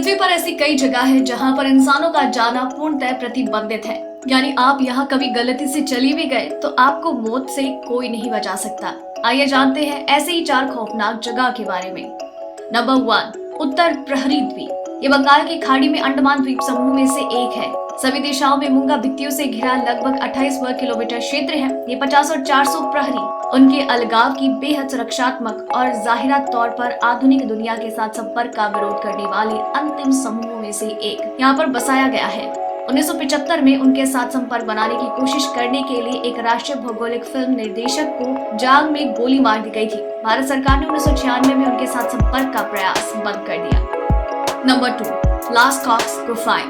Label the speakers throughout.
Speaker 1: पृथ्वी पर ऐसी कई जगह है जहां पर इंसानों का जाना पूर्णतः प्रतिबंधित है। यानी आप यहाँ कभी गलती से चली भी गए तो आपको मौत से कोई नहीं बचा सकता। आइए जानते हैं ऐसे ही 4 खौफनाक जगह के बारे में। नंबर 1, उत्तर प्रहरी द्वीप। ये बंगाल की खाड़ी में अंडमान द्वीप समूह में से एक है। सभी दिशाओं में मूंगा भित्तियों से घिरा लगभग 28 वर्ग किलोमीटर क्षेत्र है। ये 50 और 400 प्रहरी उनके अलगाव की बेहद सुरक्षात्मक और जाहिरा तौर पर आधुनिक दुनिया के साथ संपर्क का विरोध करने वाले अंतिम समूहों में से एक यहाँ पर बसाया गया है। 1975 में उनके साथ संपर्क बनाने की कोशिश करने के लिए एक राष्ट्रीय भौगोलिक फिल्म निर्देशक को जांग में गोली मार दी गई थी। भारत सरकार ने 1996 में उनके साथ संपर्क का प्रयास बंद कर दिया। नंबर 2, लास्कॉक्स गुफाएं।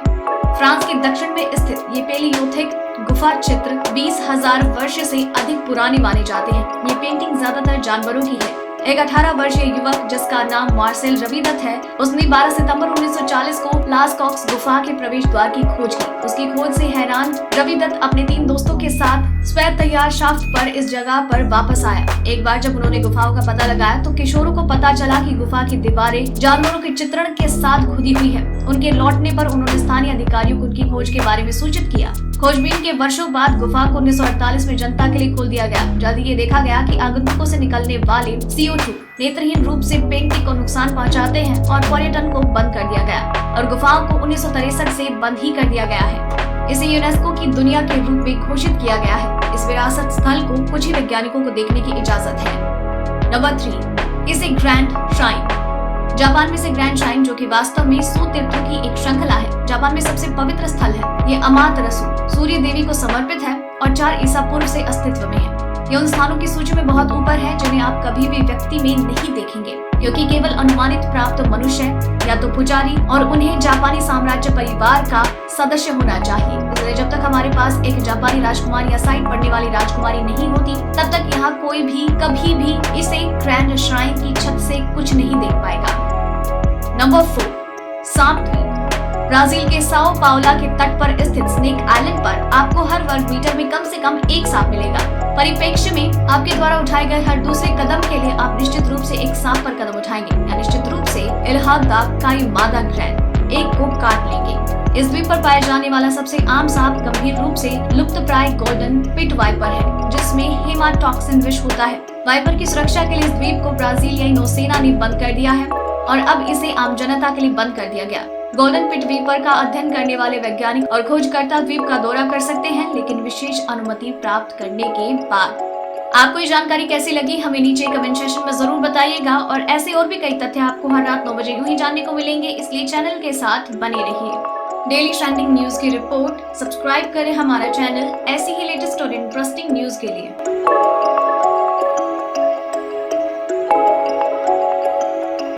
Speaker 1: फ्रांस के दक्षिण में स्थित ये पेलियोथिक गुफा चित्र 20,000 वर्ष से अधिक पुराने माने जाते हैं। ये पेंटिंग ज्यादातर जानवरों की है। एक 18 वर्षीय युवक जिसका नाम मार्सेल रविदत्त है, उसने 12 सितंबर 1940 को लास्कॉक्स गुफा के प्रवेश द्वार की खोज की। उसकी खोज से हैरान रविदत्त अपने 3 दोस्तों के साथ स्वयं तैयार शाफ्ट पर इस जगह पर वापस आया। एक बार जब उन्होंने गुफाओं का पता लगाया तो किशोरों को पता चला कि गुफा की दीवारें जानवरों के चित्रण के साथ खुदी हुई है। उनके लौटने पर उन्होंने स्थानीय अधिकारियों को उनकी खोज के बारे में सूचित किया। खोजबीन के वर्षों बाद गुफा को 1948 में जनता के लिए खोल दिया गया। जल्द ये देखा गया कि आगंतुकों से निकलने वाले CO2 नेत्रहीन रूप से पेंटिंग को नुकसान पहुंचाते हैं और पर्यटन को बंद कर दिया गया और गुफाओं को 1963 से बंद ही कर दिया गया है। इसे यूनेस्को की दुनिया के रूप में घोषित किया गया है। इस विरासत स्थल को कुछ ही वैज्ञानिकों को देखने की इजाजत है। नंबर 3, इसे ग्रैंड श्राइन। जापान में से ग्रैंड श्राइन, जो कि वास्तव में सू तीर्थों की एक श्रृंखला है, जापान में सबसे पवित्र स्थल है। ये अमातरसु सूर्य देवी को समर्पित है और 4 ईसा पूर्व से अस्तित्व में है। ये उन स्थानों की सूची में बहुत ऊपर है जिन्हें आप कभी भी व्यक्ति में नहीं देखेंगे, क्योंकि केवल अनुमानित प्राप्त मनुष्य या तो पुजारी और उन्हें जापानी साम्राज्य परिवार का सदस्य होना चाहिए। इसलिए जब तक हमारे पास एक जापानी राजकुमारी या साइट पढ़ने वाली राजकुमारी नहीं होती, तब तक यहाँ कोई भी कभी भी इसे ग्रैंड श्राइन की छत से कुछ नहीं देख पाएगा। नंबर 4, सांप द्वीप। ब्राजील के साओ पाउला के तट पर स्थित स्नेक आइलैंड पर आपको हर वर्ग मीटर में कम से कम एक सांप मिलेगा। परिप्रेक्ष्य में आपके द्वारा उठाए गए हर दूसरे कदम के लिए आप निश्चित रूप से एक सांप पर कदम उठाएंगे या निश्चित रूप से इल्हादा काईमादा ग्रैंड एक को काट लेंगे। इस द्वीप पर पाया जाने वाला सबसे आम सांप गंभीर रूप से लुप्तप्राय गोल्डन पिट वाइपर है, जिसमें हेमाटॉक्सिन विष होता है। वाइपर की सुरक्षा के लिए इस द्वीप को ब्राजीलियाई नौसेना ने बंद कर दिया है और अब इसे आम जनता के लिए बंद कर दिया गया। गोल्डन पिट वीपर का अध्ययन करने वाले वैज्ञानिक और खोजकर्ता द्वीप का दौरा कर सकते हैं, लेकिन विशेष अनुमति प्राप्त करने के बाद। आपको ये जानकारी कैसी लगी हमें नीचे कमेंट सेक्शन में जरूर बताइएगा और ऐसे और भी कई तथ्य आपको हर रात 9 बजे यूं ही जानने को मिलेंगे, इसलिए चैनल के साथ बने रहिए। डेली ट्रेंडिंग न्यूज की रिपोर्ट सब्सक्राइब करें हमारा चैनल ऐसी ही लेटेस्ट और इंटरेस्टिंग न्यूज के लिए।